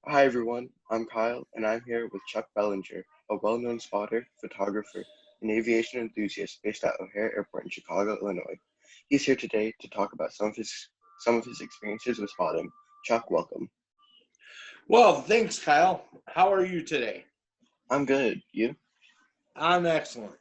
Hi everyone, I'm Kyle and I'm here with Chuck Belanger, a well-known spotter, photographer, and aviation enthusiast based at O'Hare Airport in Chicago, Illinois. He's here today to talk about some of his experiences with spotting. Chuck, welcome. Well, thanks, Kyle. How are you today? I'm good. You? I'm excellent.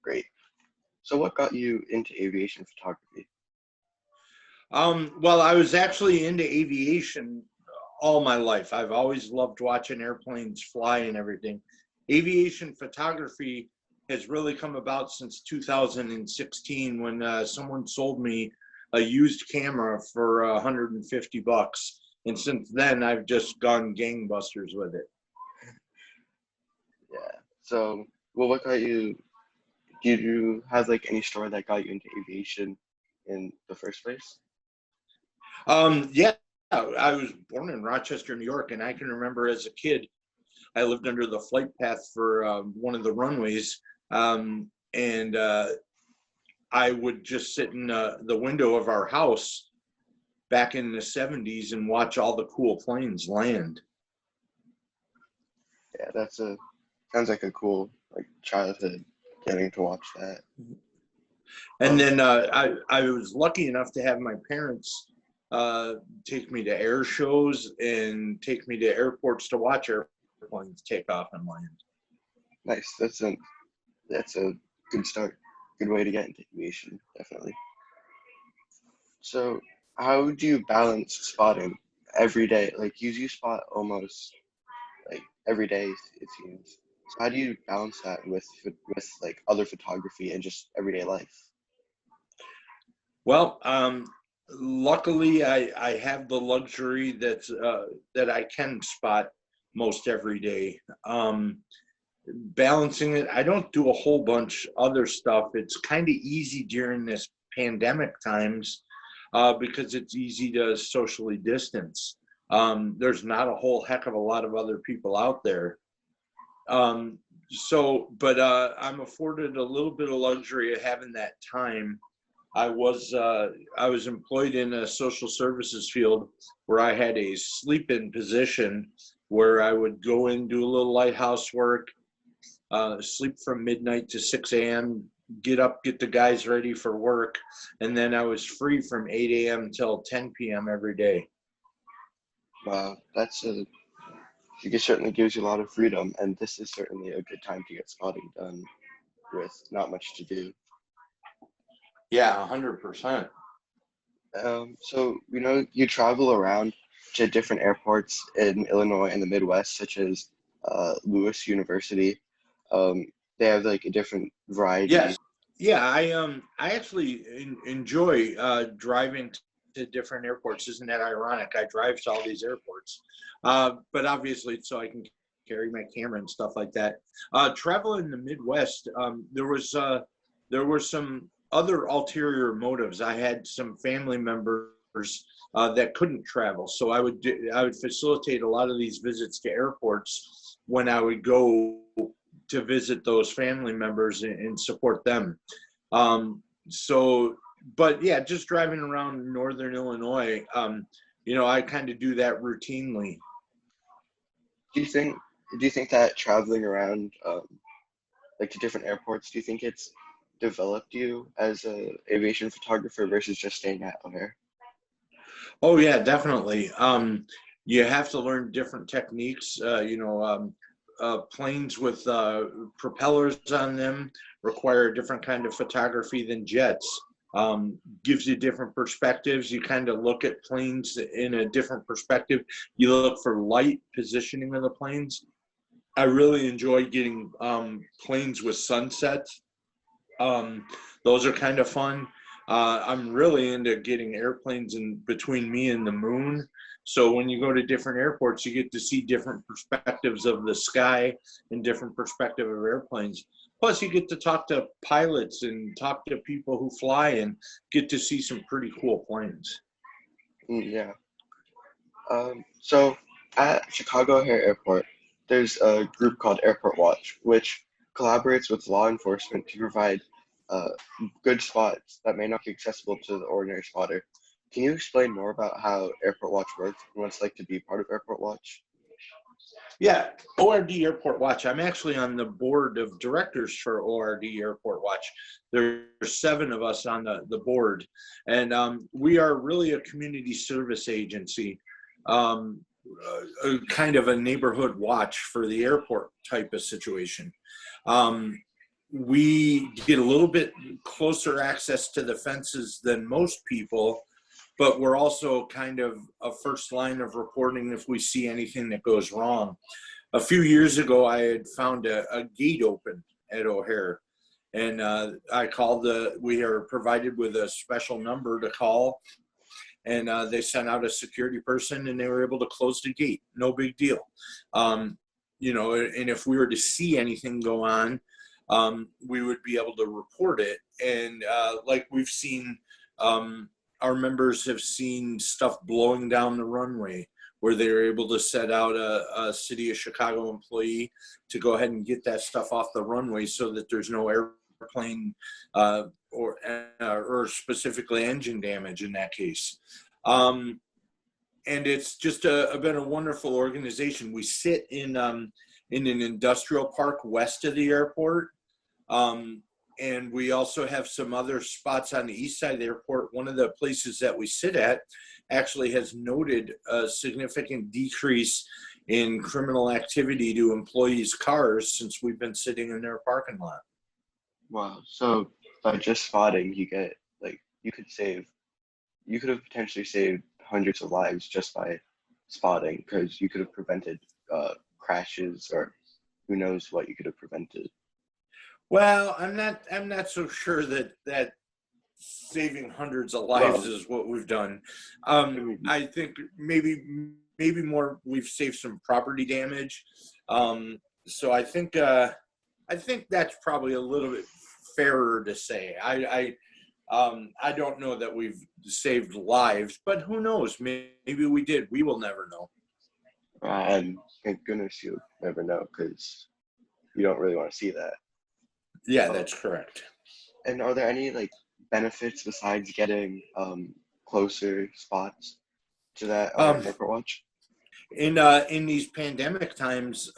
Great. So what got you into aviation photography? Well, I was actually into aviation all my life. I've always loved watching airplanes fly and everything. Aviation photography has really come about since 2016 when someone sold me a used camera for 150 bucks. And since then, I've just gone gangbusters with it. Yeah. So, well, what got you? Did you have like any story that got you into aviation in the first place? Yeah, I was born in Rochester, New York, and I can remember as a kid I lived under the flight path for one of the runways, and I would just sit in the window of our house back in the 70s and watch all the cool planes land. Yeah, that's a sounds like a cool like childhood getting to watch that. And Um, then I was lucky enough to have my parents uh, take me to air shows and take me to airports to watch airplanes take off and land. Nice. That's a good start. Good way to get into aviation, definitely. So, how do you balance spotting every day? Like, you spot almost like every day, it seems. So, how do you balance that with like other photography and just everyday life? Well, luckily I have the luxury that I can spot most every day. Balancing it, I don't do a whole bunch other stuff. It's kind of easy during this pandemic times because it's easy to socially distance. There's not a whole heck of a lot of other people out there. But I'm afforded a little bit of luxury of having that time. I was employed in a social services field where I had a sleep-in position where I would go in, do a little lighthouse work, sleep from midnight to 6 a.m., get up, get the guys ready for work, and then I was free from 8 a.m. till 10 p.m. every day. Wow, it certainly gives you a lot of freedom, and this is certainly a good time to get spotting done with not much to do. Yeah, 100%. So you travel around to different airports in Illinois and the Midwest, such as Lewis University. Um, they have like a different Yes. variety. Yeah, I actually enjoy driving to different airports. Isn't that ironic? I drive to all these airports, but obviously, so I can carry my camera and stuff like that. Travel in the Midwest, there were some other ulterior motives. I had some family members that couldn't travel, so I would facilitate a lot of these visits to airports when I would go to visit those family members and support them. So, but yeah, just driving around northern Illinois, I kind of do that routinely. Do you think do you think that traveling around like to different airports, do you think it's developed you as a aviation photographer versus just staying at O'Hare? Oh yeah, definitely. You have to learn different techniques. Planes with propellers on them require a different kind of photography than jets. Gives you different perspectives. You kind of look at planes in a different perspective. You look for light positioning of the planes. I really enjoy getting planes with sunsets. Um, those are kind of fun. I'm really into getting airplanes in between me and the moon. So when you go to different airports, you get to see different perspectives of the sky and different perspective of airplanes. Plus, you get to talk to pilots and talk to people who fly and get to see some pretty cool planes. Yeah. So at Chicago O'Hare Airport, there's a group called Airport Watch, which collaborates with law enforcement to provide uh, good spots that may not be accessible to the ordinary spotter. Can you explain more about how Airport Watch works and what it's like to be part of Airport Watch? Yeah, ORD Airport Watch. I'm actually on the board of directors for ORD Airport Watch. There's 7 of us on the board, and we are really a community service agency, kind of a neighborhood watch for the airport type of situation. We get a little bit closer access to the fences than most people, but we're also kind of a first line of reporting if we see anything that goes wrong. A few years ago, I had found a gate open at O'Hare, and I called we are provided with a special number to call, and they sent out a security person, and they were able to close the gate. No big deal. And if we were to see anything go on, we would be able to report it. And like we've seen, our members have seen stuff blowing down the runway where they were able to set out a City of Chicago employee to go ahead and get that stuff off the runway so that there's no airplane or specifically engine damage in that case. And it's just been a wonderful organization. We sit in an industrial park west of the airport. And we also have some other spots on the east side of the airport. One of the places that we sit at actually has noted a significant decrease in criminal activity to employees' cars since we've been sitting in their parking lot. Wow. So by just spotting, you could have potentially saved hundreds of lives just by spotting, because you could have prevented crashes, or who knows what you could have prevented. Well, I'm not so sure that saving hundreds of lives is what we've done. I think maybe more we've saved some property damage. So I think that's probably a little bit fairer to say. I don't know that we've saved lives, but who knows? Maybe we did. We will never know. And thank goodness you'll never know, because you don't really want to see that. Yeah, that's correct. And are there any benefits besides getting closer spots to that airport watch? In these pandemic times,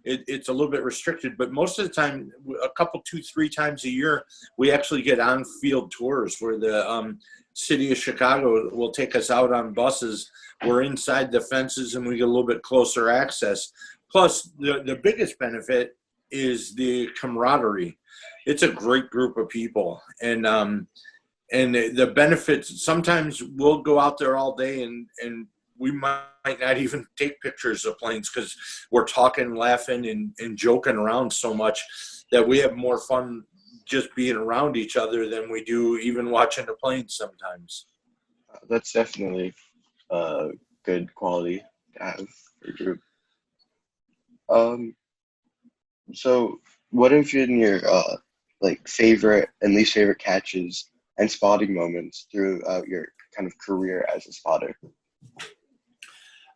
it's a little bit restricted, but most of the time, a couple, 2-3 times a year, we actually get on-field tours where the City of Chicago will take us out on buses. We're inside the fences, and we get a little bit closer access. Plus, the biggest benefit is the camaraderie. It's a great group of people, and the benefits, sometimes we'll go out there all day and we might not even take pictures of planes because we're talking, laughing, and joking around so much that we have more fun just being around each other than we do even watching the planes sometimes. That's definitely a good quality to have for a group. So what have been your favorite and least favorite catches and spotting moments throughout your kind of career as a spotter?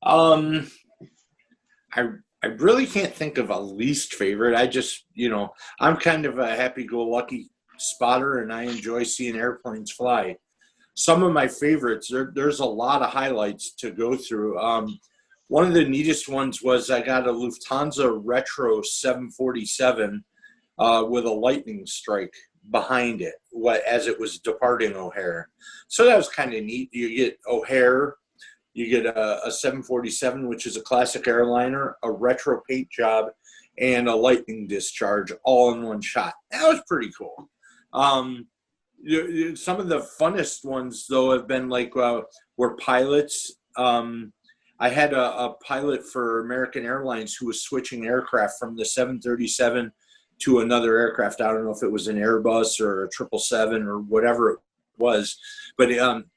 I really can't think of a least favorite. I just, I'm kind of a happy-go-lucky spotter, and I enjoy seeing airplanes fly. Some of my favorites, there's a lot of highlights to go through. One of the neatest ones was I got a Lufthansa Retro 747 with a lightning strike behind it as it was departing O'Hare. So that was kind of neat. You get O'Hare, you get a 747, which is a classic airliner, a retro paint job, and a lightning discharge all in one shot. That was pretty cool. Some of the funnest ones, though, have been where pilots. I had a pilot for American Airlines who was switching aircraft from the 737 to another aircraft. I don't know if it was an Airbus or a 777 or whatever it was, but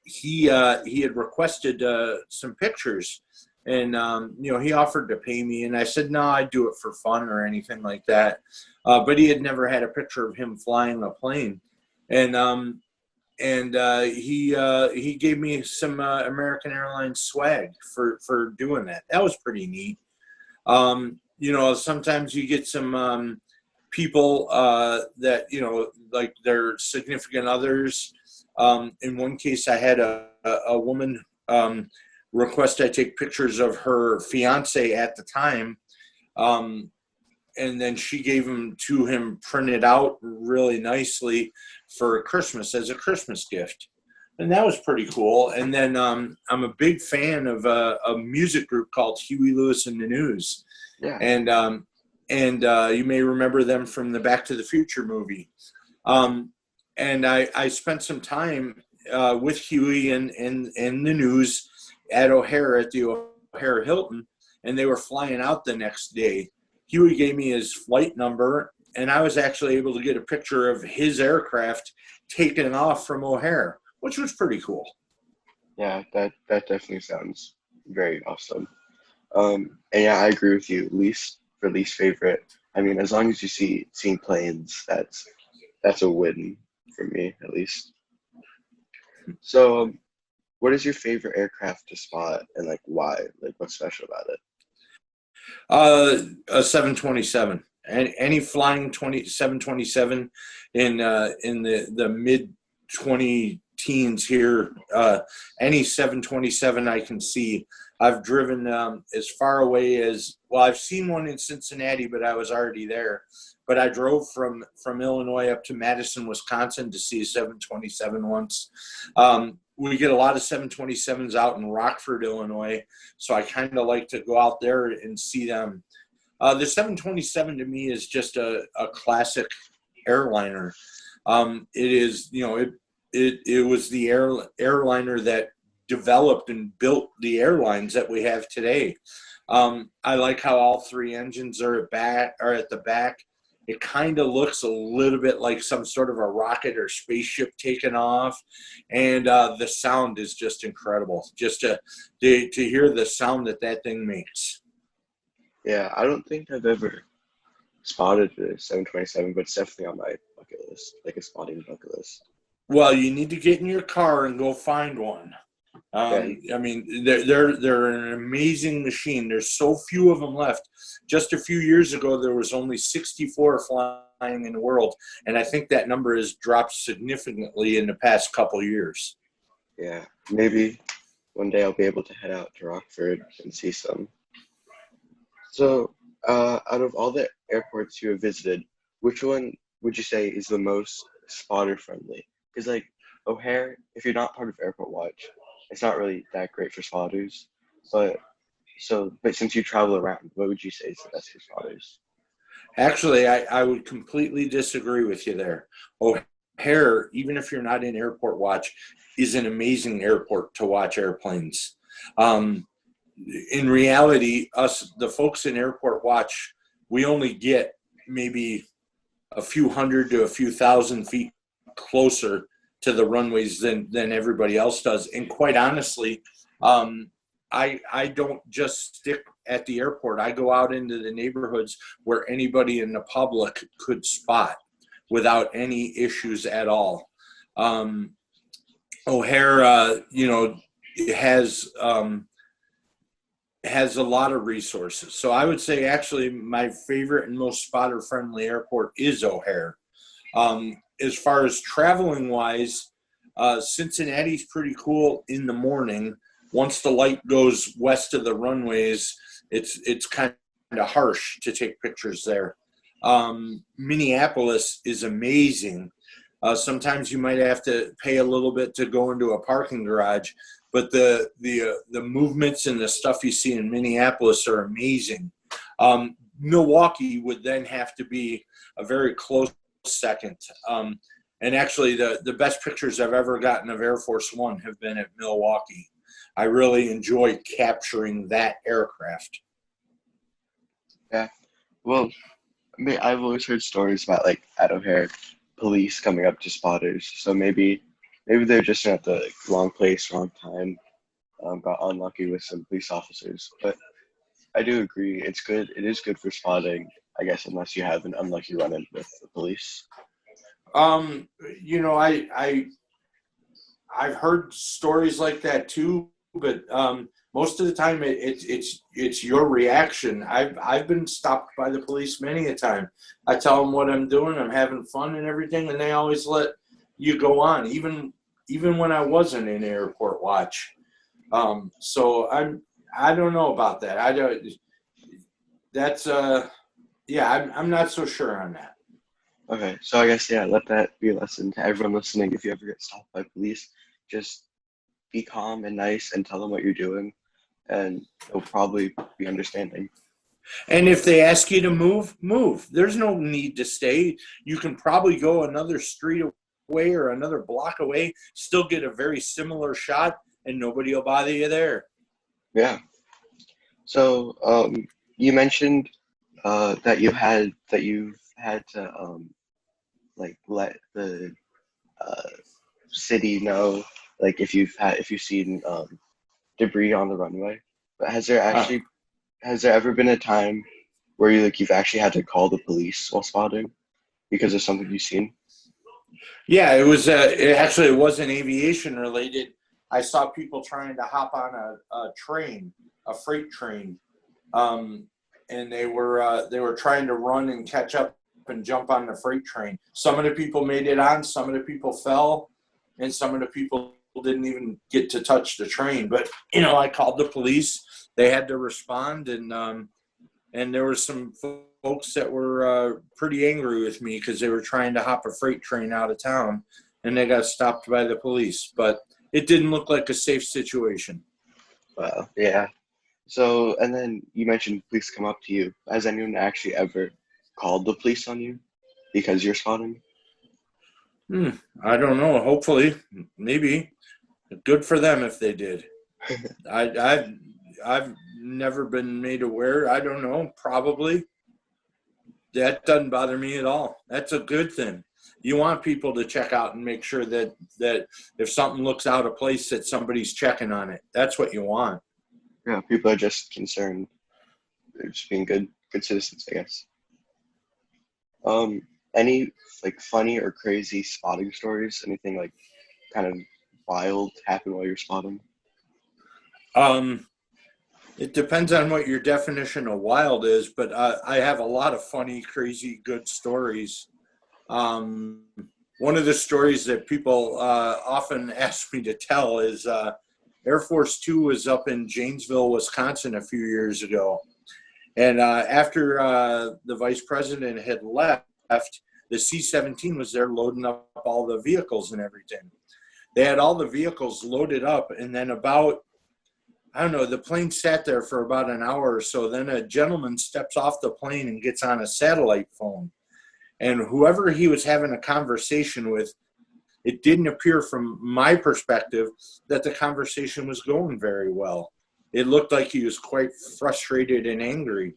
he had requested some pictures, and he offered to pay me, and I said no, I'd do it for fun or anything like that. But he had never had a picture of him flying a plane, and he gave me some American Airlines swag for doing that. That was pretty neat. Sometimes you get some people that, like their significant others. In one case, I had a woman request I take pictures of her fiance at the time. And then she gave them to him printed out really nicely for Christmas as a Christmas gift. And that was pretty cool. And then I'm a big fan of a music group called Huey Lewis and the News. Yeah. And you may remember them from the Back to the Future movie. And I spent some time with Huey and the News at O'Hare, at the O'Hare Hilton, and they were flying out the next day. Huey gave me his flight number, and I was actually able to get a picture of his aircraft taking off from O'Hare, which was pretty cool. Yeah, that definitely sounds very awesome. And yeah, I agree with you. Least favorite. I mean, as long as you seeing planes, that's a win for me, at least. So, what is your favorite aircraft to spot, and like why? Like, what's special about it? A 727. Any flying 727 in the mid 20 teens here. Any 727 I can see. I've driven as far away as, well, I've seen one in Cincinnati, but I was already there. But I drove from Illinois up to Madison, Wisconsin to see a 727 once. We get a lot of 727s out in Rockford, Illinois, so I kind of like to go out there and see them. The 727 to me is just a classic airliner. It is, it was the airliner that developed and built the airlines that we have today. I like how all three engines are at the back. It kind of looks a little bit like some sort of a rocket or spaceship taking off, and the sound is just incredible. Just to hear the sound that thing makes. Yeah, I don't think I've ever spotted the 727, but it's definitely on my bucket list, like a spotting bucket list. Well, you need to get in your car and go find one. I mean, they're an amazing machine. There's so few of them left. Just a few years ago, there was only 64 flying in the world, and I think that number has dropped significantly in the past couple years. Yeah, maybe one day I'll be able to head out to Rockford and see some. So, out of all the airports you have visited, which one would you say is the most spotter friendly? Because like O'Hare, if you're not part of Airport Watch, it's not really that great for spotters. But since you travel around, what would you say is the best for spotters? Actually, I would completely disagree with you there. O'Hare, even if you're not in Airport Watch, is an amazing airport to watch airplanes. In reality, the folks in Airport Watch, we only get maybe a few hundred to a few thousand feet closer to the runways than everybody else does. And quite honestly, I don't just stick at the airport. I go out into the neighborhoods where anybody in the public could spot without any issues at all. O'Hare, has a lot of resources. So I would say actually my favorite and most spotter-friendly airport is O'Hare. As far as traveling wise, Cincinnati's pretty cool in the morning. Once the light goes west of the runways, it's kind of harsh to take pictures there. Minneapolis is amazing. Sometimes you might have to pay a little bit to go into a parking garage, but the movements and the stuff you see in Minneapolis are amazing. Milwaukee would then have to be a very close second. And actually, the best pictures I've ever gotten of Air Force One have been at Milwaukee. I really enjoy capturing that aircraft. Yeah, well, I mean, I've always heard stories about like at O'Hare, police coming up to spotters. So maybe they're just at the wrong place, wrong time. Got unlucky with some police officers. But I do agree, it's good. It is good for spotting, I guess, unless you have an unlucky run-in with the police. I've heard stories like that too, but most of the time it's your reaction. I've been stopped by the police many a time. I tell them what I'm doing, I'm having fun and everything, and they always let you go on, even when I wasn't in Airport Watch. So I don't know about that. I don't. That's yeah. I'm not so sure on that. Okay, so I guess yeah, let that be a lesson to everyone listening. If you ever get stopped by police, just be calm and nice and tell them what you're doing, and they'll probably be understanding. And if they ask you to move, move. There's no need to stay. You can probably go another street away or another block away, still get a very similar shot, and nobody will bother you there. Yeah. So you mentioned that you've had to like let the uh, city know like if you've seen debris on the runway. But Uh, has there ever been a time where you've actually had to call the police while spotting because of something you've seen? yeah, it was. It wasn't aviation related. I saw people trying to hop on a train, a freight train, um, and they were trying to run and catch up and jump on the freight train. Some of the people made it on, some of the people fell, and some of the people didn't even get to touch the train. But I called the police. They had to respond, and there were some folks that were pretty angry with me because they were trying to hop a freight train out of town, and they got stopped by the police. But it didn't look like a safe situation. Well, yeah. So, and then you mentioned police come up to you. Has anyone actually ever called the police on you because you're spotting? I don't know. Hopefully, maybe. Good for them if they did. I've never been made aware. I don't know. Probably that doesn't bother me at all. That's a good thing. You want people to check out and make sure that if something looks out of place, that somebody's checking on it. That's what you want. Yeah, people are just concerned. They're just being good citizens, I guess. Any like funny or crazy spotting stories? Anything like kind of wild happen while you're spotting? Um, it depends on what your definition of wild is, but I have a lot of funny, crazy, good stories. Um, One of the stories that people often ask me to tell is Air Force Two was up in Janesville, Wisconsin a few years ago. And after the vice president had left, the C-17 was there loading up all the vehicles and everything. They had all the vehicles loaded up, and then I don't know, the plane sat there for about an hour or so. Then a gentleman steps off the plane and gets on a satellite phone. And whoever he was having a conversation with, it didn't appear from my perspective that the conversation was going very well. It looked like he was quite frustrated and angry.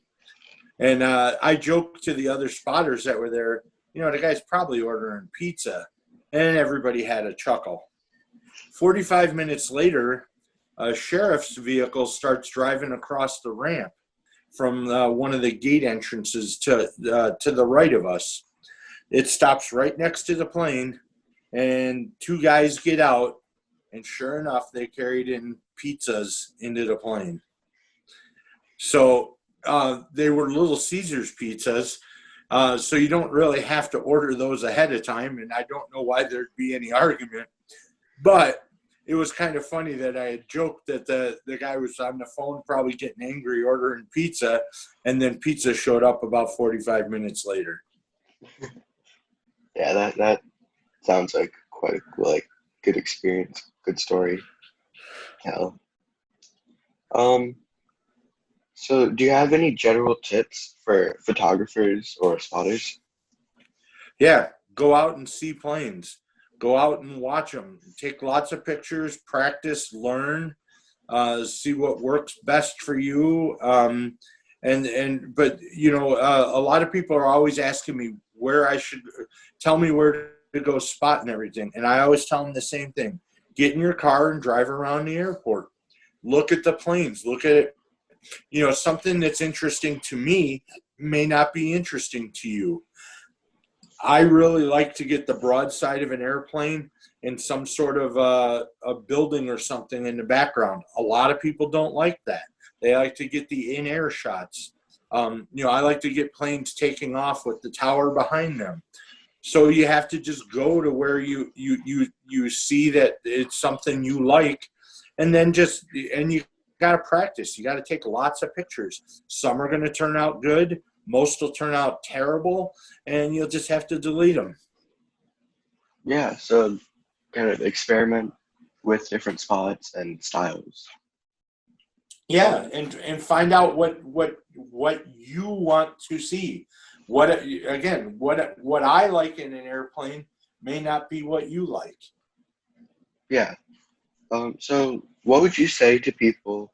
And I joked to the other spotters that were there, the guy's probably ordering pizza. And everybody had a chuckle. 45 minutes later, a sheriff's vehicle starts driving across the ramp from one of the gate entrances to the right of us. It stops right next to the plane, and two guys get out, and sure enough, they carried in pizzas into the plane. So they were Little Caesars pizzas, so you don't really have to order those ahead of time, and I don't know why there'd be any argument. But it was kind of funny that I had joked that the guy was on the phone probably getting angry ordering pizza, and then pizza showed up about 45 minutes later. Yeah, that sounds like quite a good experience, good story. Tell. So do you have any general tips for photographers or spotters? Yeah, go out and see planes. Go out and watch them. Take lots of pictures, practice, learn, see what works best for you. But a lot of people are always asking me where I should tell me where to go spot and everything, and I always tell them the same thing: get in your car and drive around the airport. Look at the planes. Look at it. Something that's interesting to me may not be interesting to you. I really like to get the broad side of an airplane and some sort of a building or something in the background. A lot of people don't like that. They like to get the in-air shots. I like to get planes taking off with the tower behind them. So you have to just go to where you see that it's something you like, and then you got to practice. You got to take lots of pictures. Some are going to turn out good. Most will turn out terrible, and you'll just have to delete them. Yeah, so kind of experiment with different spots and styles. Yeah, and find out what you want to see. What I like in an airplane may not be what you like. Yeah. So what would you say to people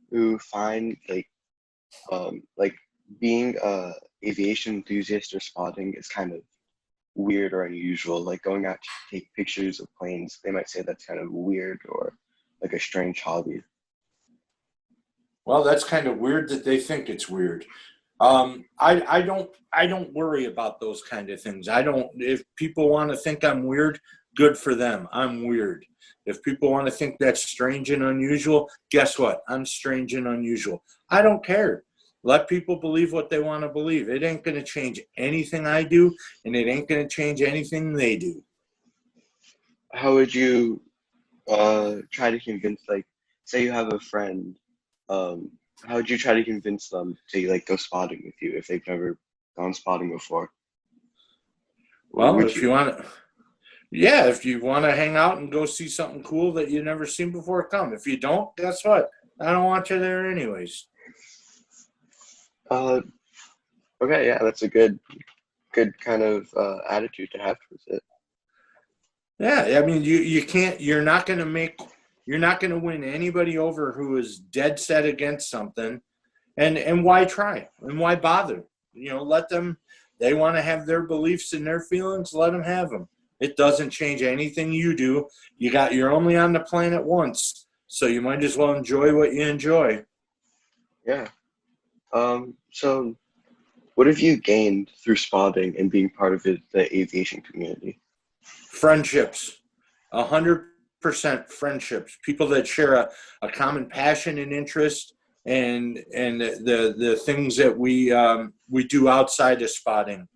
who find like being a aviation enthusiast or spotting is kind of weird or unusual, like going out to take pictures of planes? They might say that's kind of weird or like a strange hobby. Well, that's kind of weird that they think it's weird. I don't worry about those kind of things. I don't. If people want to think I'm weird, good for them. I'm weird. If people want to think that's strange and unusual, guess what? I'm strange and unusual. I don't care. Let people believe what they want to believe. It ain't going to change anything I do, and it ain't going to change anything they do. How would you try to convince, like, say you have a friend, how would you try to convince them to like go spotting with you if they've never gone spotting before? Or Well, would if you you? want to, yeah, if you want to hang out and go see something cool that you've never seen before, come. If you don't, guess what? I don't want you there anyways. Uh, okay, yeah, that's a good kind of attitude to have towards it. Yeah, I mean, you can't. You're not going to win anybody over who is dead set against something. And why try? And why bother? Let them. They want to have their beliefs and their feelings. Let them have them. It doesn't change anything you do. You're only on the planet once, so you might as well enjoy what you enjoy. Yeah. So what have you gained through spotting and being part of the aviation community? Friendships, 100% friendships. People that share a common passion and interest, and the things that we do outside of spotting,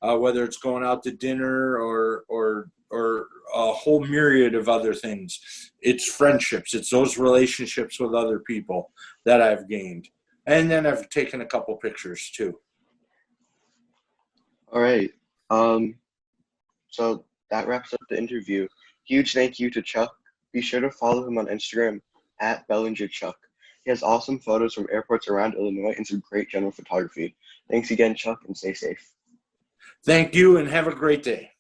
whether it's going out to dinner or a whole myriad of other things. It's friendships. It's those relationships with other people that I've gained, and then I've taken a couple pictures too. All right. So that wraps up the interview. Huge thank you to Chuck. Be sure to follow him on Instagram at BellingerChuck. He has awesome photos from airports around Illinois and some great general photography. Thanks again, Chuck, and stay safe. Thank you, and have a great day.